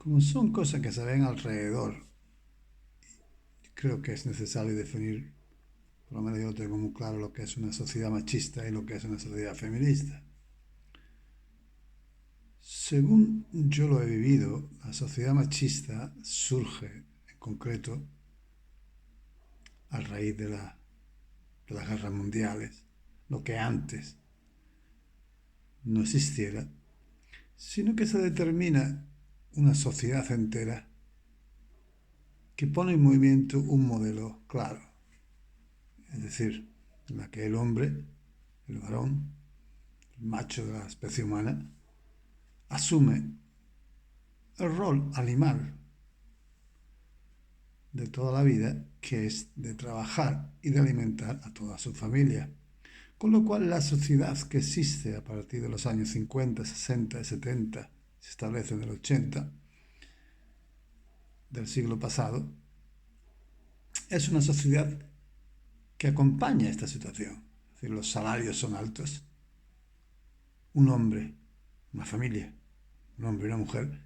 Como son cosas que se ven alrededor, creo que es necesario definir, por lo menos yo tengo muy claro lo que es una sociedad machista y lo que es una sociedad feminista. Según yo lo he vivido, la sociedad machista surge en concreto a raíz de las guerras mundiales, lo que antes no existiera, sino que se determina una sociedad entera que pone en movimiento un modelo claro, es decir, en la que el hombre, el varón, el macho de la especie humana, asume el rol animal de toda la vida, que es de trabajar y de alimentar a toda su familia. Con lo cual la sociedad que existe a partir de los años 50, 60 y 70, se establece en el 80 del siglo pasado, es una sociedad que acompaña esta situación. Es decir, los salarios son altos. Un hombre, una familia, un hombre y una mujer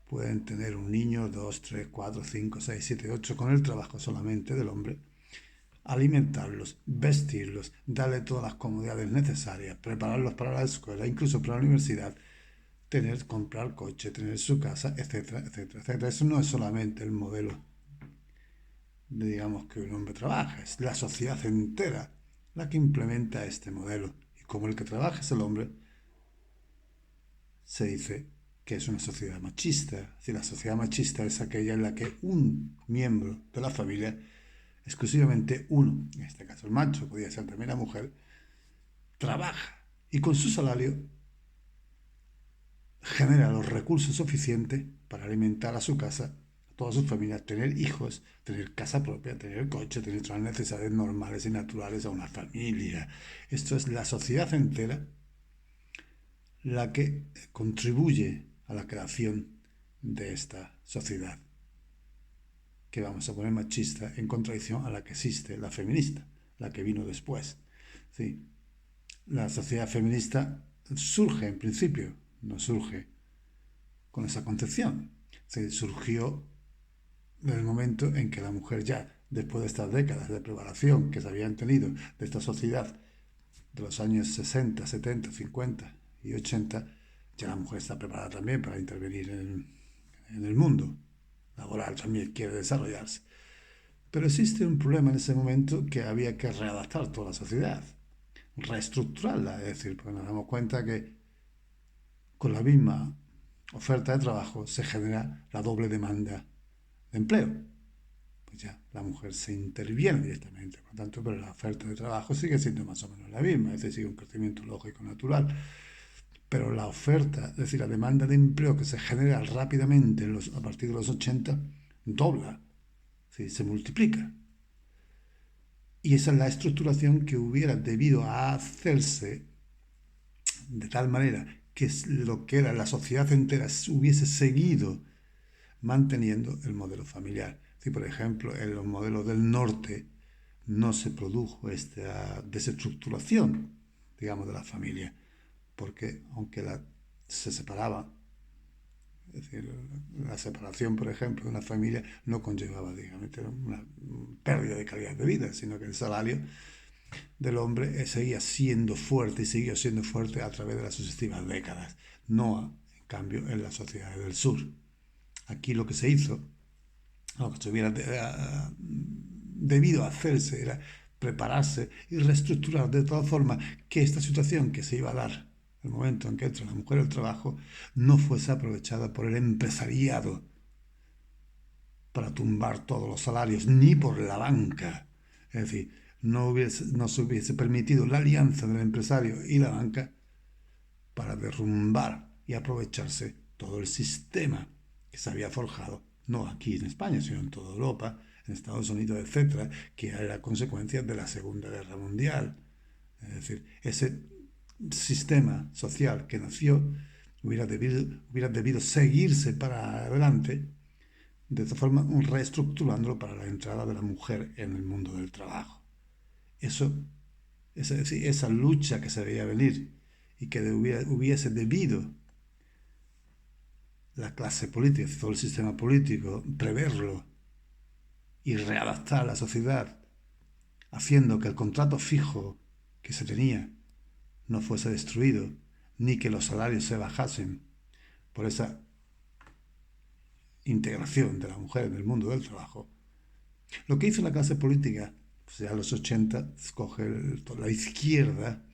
pueden tener un niño, dos, tres, cuatro, cinco, seis, siete, ocho, con el trabajo solamente del hombre, alimentarlos, vestirlos, darle todas las comodidades necesarias, prepararlos para la escuela, incluso para la universidad, comprar coche, tener su casa, etcétera, etcétera, etcétera. Eso no es solamente el modelo de, digamos, que un hombre trabaja, es la sociedad entera la que implementa este modelo. Y como el que trabaja es el hombre, se dice que es una sociedad machista. Es decir, la sociedad machista es aquella en la que un miembro de la familia, exclusivamente uno, en este caso el macho, podría ser también la mujer, trabaja y con su salario genera los recursos suficientes para alimentar a su casa, a toda su familia, tener hijos, tener casa propia, tener coche, tener todas las necesidades normales y naturales a una familia. Esto es la sociedad entera la que contribuye a la creación de esta sociedad, que vamos a poner machista, en contradicción a la que existe la feminista, la que vino después. Sí, la sociedad feminista surge en principio, no surge con esa concepción. Se surgió en el momento en que la mujer ya, después de estas décadas de preparación que se habían tenido de esta sociedad de los años 60, 70, 50 y 80, ya la mujer está preparada también para intervenir en el mundo laboral, también quiere desarrollarse. Pero existe un problema en ese momento, que había que readaptar toda la sociedad, reestructurarla, es decir, porque nos damos cuenta que con la misma oferta de trabajo se genera la doble demanda de empleo. Pues ya la mujer se interviene directamente, por lo tanto, pero la oferta de trabajo sigue siendo más o menos la misma, es decir, un crecimiento lógico natural. Pero la oferta, es decir, la demanda de empleo que se genera rápidamente a partir de los 80, dobla, ¿sí? Se multiplica. Y esa es la estructuración que hubiera debido a hacerse de tal manera que lo que era la sociedad entera hubiese seguido manteniendo el modelo familiar. Si, por ejemplo, en los modelos del norte no se produjo esta desestructuración, digamos, de la familia, porque aunque se separaba, es decir, la separación, por ejemplo, de una familia no conllevaba, digamos, una pérdida de calidad de vida, sino que el salario del hombre seguía siendo fuerte y siguió siendo fuerte a través de las sucesivas décadas, no en cambio en las sociedades del sur. Aquí lo que se hizo, lo que estuviera debido a hacerse, era prepararse y reestructurar de tal forma que esta situación que se iba a dar, el momento en que entra la mujer al trabajo, no fuese aprovechada por el empresariado para tumbar todos los salarios, ni por la banca. Es decir, no se hubiese permitido la alianza del empresario y la banca para derrumbar y aprovecharse todo el sistema que se había forjado, no aquí en España, sino en toda Europa, en Estados Unidos, etcétera, que era consecuencia de la Segunda Guerra Mundial. Es decir, ese sistema social que nació hubiera debido seguirse para adelante, de esta forma reestructurándolo para la entrada de la mujer en el mundo del trabajo. Eso, esa lucha que se veía venir y que hubiese debido la clase política, todo el sistema político, preverlo y readaptar la sociedad, haciendo que el contrato fijo que se tenía no fuese destruido, ni que los salarios se bajasen por esa integración de la mujer en el mundo del trabajo. Lo que hizo la clase política, pues ya en los 80, la izquierda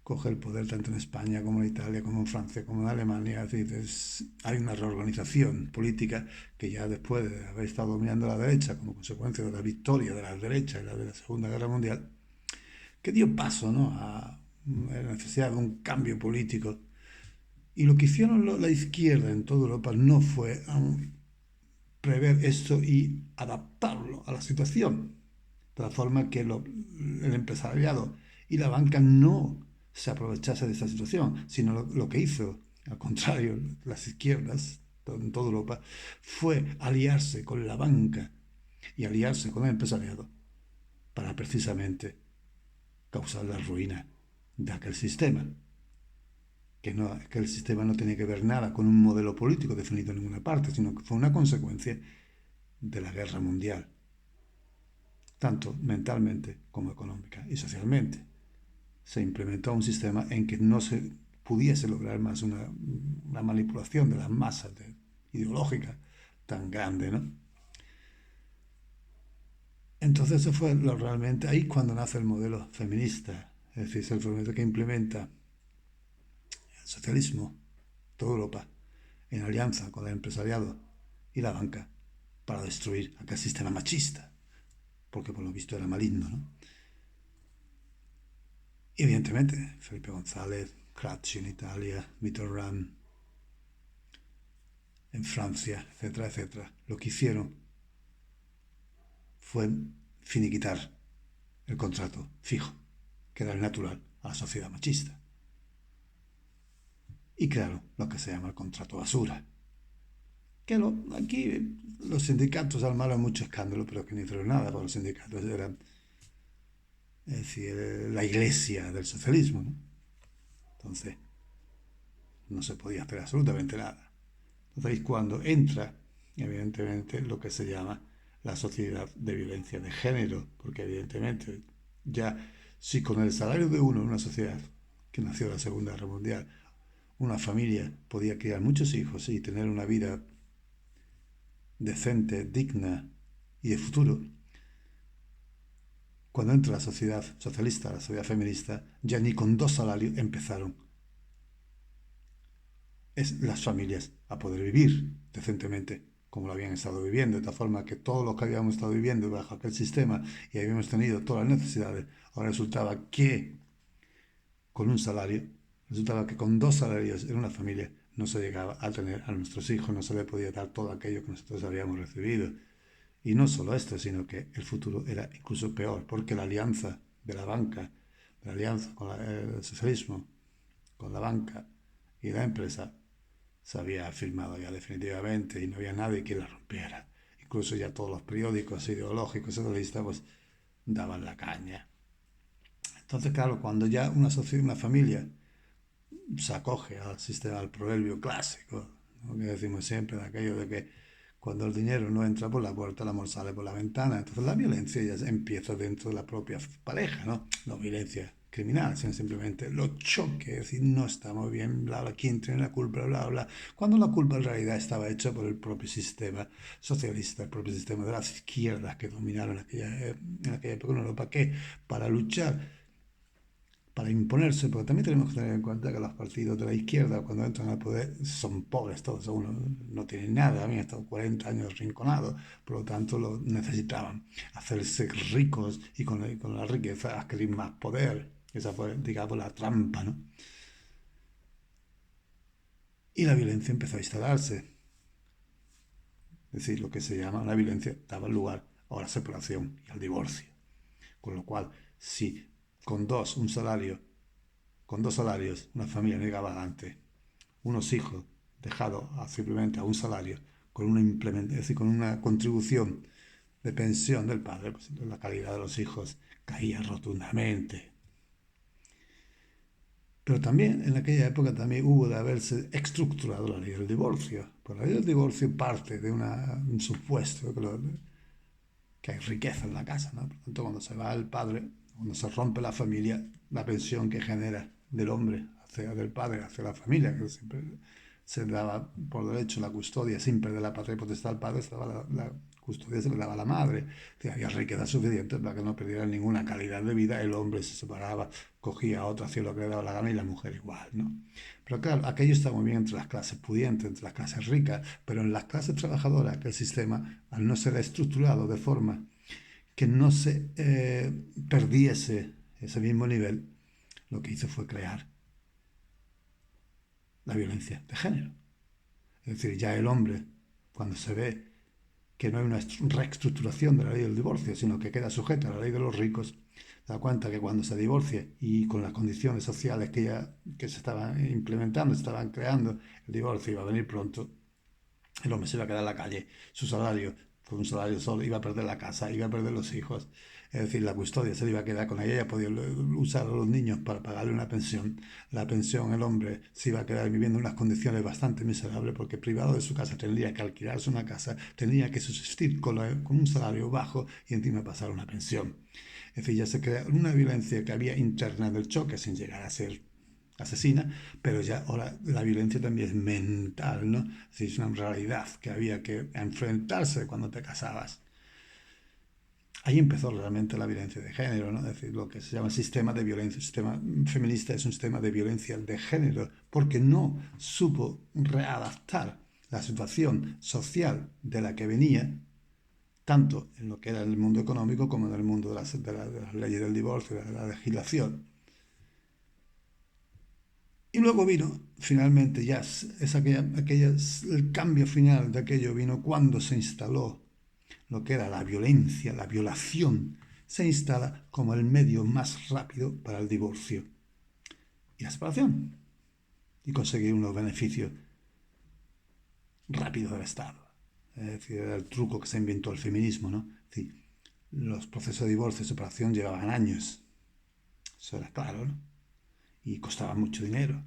coge el poder tanto en España como en Italia, como en Francia, como en Alemania. Es decir, hay una reorganización política que ya después de haber estado dominando la derecha como consecuencia de la victoria de la derecha en la de la Segunda Guerra Mundial, que dio paso, ¿no?, a la necesidad de un cambio político. Y lo que hicieron la izquierda en toda Europa no fue prever esto y adaptarlo a la situación, de la forma que el empresariado y la banca no se aprovechase de esta situación, sino lo que hizo, al contrario, las izquierdas en toda Europa, fue aliarse con la banca y aliarse con el empresariado para precisamente causar la ruina de aquel sistema. Que el sistema no tenía que ver nada con un modelo político definido en ninguna parte, sino que fue una consecuencia de la guerra mundial, tanto mentalmente como económica y socialmente. Se implementó un sistema en que no se pudiese lograr más una manipulación de las masas ideológicas tan grande, ¿no? Entonces eso fue realmente ahí cuando nace el modelo feminista, es decir, es el movimiento que implementa el socialismo, toda Europa, en alianza con el empresariado y la banca para destruir aquel sistema machista, porque por lo visto era maligno, ¿no? Y evidentemente, Felipe González, Gramsci en Italia, Mitterrand en Francia, etcétera, etcétera, lo que hicieron fue finiquitar el contrato fijo, que era el natural a la sociedad machista. Y claro, lo que se llama el contrato basura. Que aquí los sindicatos armaron mucho escándalo, pero que no hicieron nada, porque los sindicatos eran, es decir, la iglesia del socialismo, ¿no? Entonces, no se podía hacer absolutamente nada. Entonces, cuando entra, evidentemente, lo que se llama la sociedad de violencia de género, porque evidentemente ya si con el salario de uno en una sociedad que nació en la Segunda Guerra Mundial, una familia podía criar muchos hijos y tener una vida decente, digna y de futuro, cuando entra la sociedad socialista, la sociedad feminista, ya ni con 2 salarios empezaron las familias a poder vivir decentemente como lo habían estado viviendo, de tal forma que todos los que habíamos estado viviendo bajo aquel sistema y habíamos tenido todas las necesidades, ahora resultaba que con un salario, resultaba que con 2 salarios en una familia no se llegaba a tener a nuestros hijos, no se le podía dar todo aquello que nosotros habíamos recibido. Y no solo esto, sino que el futuro era incluso peor, porque la alianza de la banca, la alianza con el socialismo, con la banca y la empresa, se había firmado ya definitivamente y no había nadie que la rompiera. Incluso ya todos los periódicos ideológicos socialistas pues daban la caña. Entonces, claro, cuando ya una familia se acoge al sistema, al proverbio clásico, ¿no?, que decimos siempre, de aquello de que cuando el dinero no entra por la puerta, el amor sale por la ventana. Entonces la violencia ya empieza dentro de la propia pareja, ¿no? No violencia criminal, sino simplemente los choques, es decir, no estamos bien, bla, bla, quién tiene la culpa, bla, bla, cuando la culpa en realidad estaba hecha por el propio sistema socialista, el propio sistema de las izquierdas que dominaron en aquella época en Europa, que para luchar, para imponerse, porque también tenemos que tener en cuenta que los partidos de la izquierda, cuando entran al poder, son pobres todos, uno no tienen nada, habían estado 40 años rinconados, por lo tanto lo necesitaban hacerse ricos y con la riqueza adquirir más poder. Esa fue, digamos, la trampa, ¿no? Y la violencia empezó a instalarse. Es decir, lo que se llama la violencia daba lugar a la separación y al divorcio. Con lo cual, si con con 2 salarios, una familia no llegaba adelante, unos hijos dejados simplemente a un salario, es decir, con una contribución de pensión del padre, pues la calidad de los hijos caía rotundamente. Pero también en aquella época también hubo de haberse estructurado la ley del divorcio. Pues la ley del divorcio parte de un supuesto que hay riqueza en la casa, ¿no? Por lo tanto, cuando se va el padre, cuando se rompe la familia, la pensión que genera del hombre del padre hacia la familia, que siempre se daba por derecho la custodia siempre de la patria potestad al padre, se daba la custodia se le daba a la madre. Había riqueza suficiente para que no perdiera ninguna calidad de vida, el hombre se separaba, cogía a otro, hacía lo que le daba la gana y la mujer igual, ¿no? Pero claro, aquello está muy bien entre las clases pudientes, entre las clases ricas, pero en las clases trabajadoras, que el sistema, al no ser estructurado de forma que no se perdiese ese mismo nivel, lo que hizo fue crear la violencia de género. Es decir, ya el hombre, cuando se ve que no hay una reestructuración de la ley del divorcio, sino que queda sujeta a la ley de los ricos, se da cuenta que cuando se divorcie y con las condiciones sociales que se estaban implementando, se estaban creando, el divorcio iba a venir pronto, el hombre se iba a quedar en la calle, su salario fue un salario solo, iba a perder la casa, iba a perder los hijos, es decir, la custodia se le iba a quedar con ella, ella podía usar a los niños para pagarle una pensión, la pensión el hombre se iba a quedar viviendo en unas condiciones bastante miserables porque privado de su casa tendría que alquilarse una casa, tendría que subsistir con un salario bajo y encima pasar una pensión. Es decir, ya se crea una violencia que había interna del choque sin llegar a ser asesina, pero ya ahora la violencia también es mental, ¿no? Es una realidad que había que enfrentarse cuando te casabas. Ahí empezó realmente la violencia de género, ¿no? Es decir, lo que se llama sistema de violencia. El sistema feminista es un sistema de violencia de género porque no supo readaptar la situación social de la que venía, tanto en lo que era el mundo económico como en el mundo de las leyes del divorcio, de la legislación. Y luego vino, finalmente, ya el cambio final de aquello vino cuando se instaló lo que era la violencia, la violación, se instala como el medio más rápido para el divorcio y la separación y conseguir unos beneficios rápidos del Estado. Es decir, era el truco que se inventó el feminismo, ¿no? Es decir, los procesos de divorcio y separación llevaban años, eso era claro, ¿no? Y costaban mucho dinero,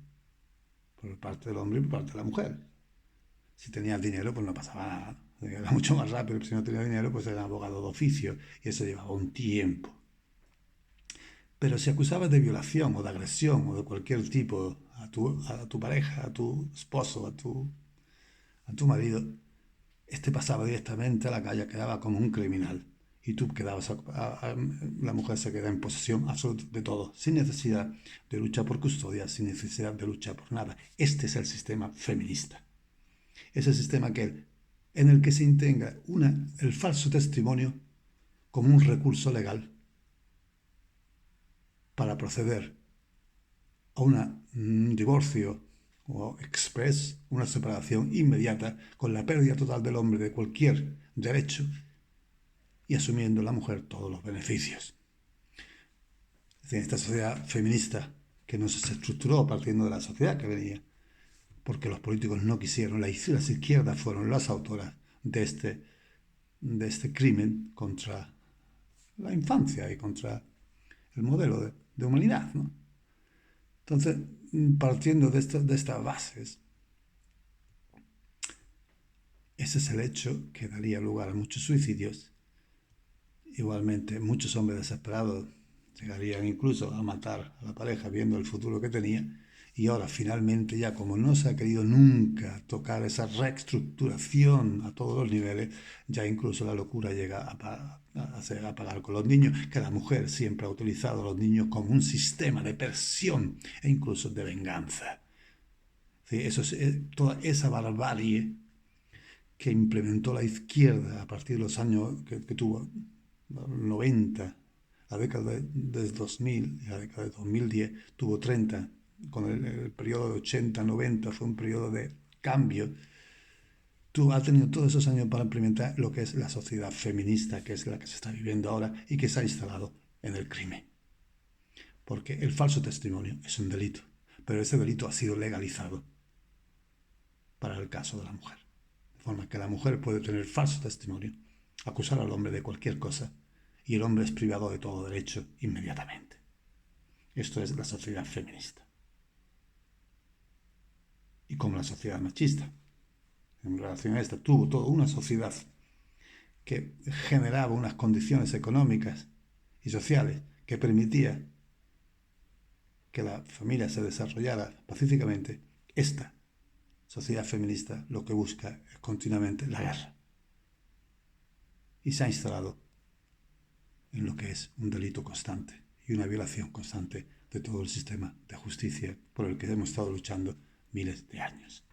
por parte del hombre y por parte de la mujer. Si tenías dinero, pues no pasaba nada. Era mucho más rápido, pero si no tenía dinero, pues era abogado de oficio y eso llevaba un tiempo. Pero si acusabas de violación o de agresión o de cualquier tipo a tu pareja, a tu esposo, a tu marido, este pasaba directamente a la calle, quedaba como un criminal. Y tú quedabas, la mujer se queda en posesión absoluta de todo, sin necesidad de luchar por custodia, sin necesidad de luchar por nada. Este es el sistema feminista. Es el sistema en el que se integra el falso testimonio como un recurso legal para proceder a un divorcio o express, una separación inmediata con la pérdida total del hombre de cualquier derecho y asumiendo la mujer todos los beneficios. Es decir, esta sociedad feminista que no se estructuró partiendo de la sociedad que venía, porque los políticos no quisieron, las izquierdas fueron las autoras de este crimen contra la infancia y contra el modelo de humanidad, ¿no? Entonces, partiendo de estas bases, ese es el hecho que daría lugar a muchos suicidios. Igualmente, muchos hombres desesperados llegarían incluso a matar a la pareja viendo el futuro que tenía. Y ahora, finalmente, ya como no se ha querido nunca tocar esa reestructuración a todos los niveles, ya incluso la locura llega a pagar con los niños, que la mujer siempre ha utilizado a los niños como un sistema de presión e incluso de venganza. ¿Sí? Eso es toda esa barbarie que implementó la izquierda a partir de los años que tuvo 90, la década de 2000 y la década de 2010 tuvo 30, con el periodo de 80-90 fue un periodo de cambio. Tú has tenido todos esos años para implementar lo que es la sociedad feminista, que es la que se está viviendo ahora y que se ha instalado en el crimen. Porque el falso testimonio es un delito, pero ese delito ha sido legalizado para el caso de la mujer. De forma que la mujer puede tener falso testimonio, acusar al hombre de cualquier cosa, y el hombre es privado de todo derecho inmediatamente. Esto es la sociedad feminista. y como la sociedad machista. En relación a esta, tuvo toda una sociedad que generaba unas condiciones económicas y sociales que permitía que la familia se desarrollara pacíficamente. Esta sociedad feminista lo que busca es continuamente la guerra. Y se ha instalado en lo que es un delito constante y una violación constante de todo el sistema de justicia por el que hemos estado luchando miles de años.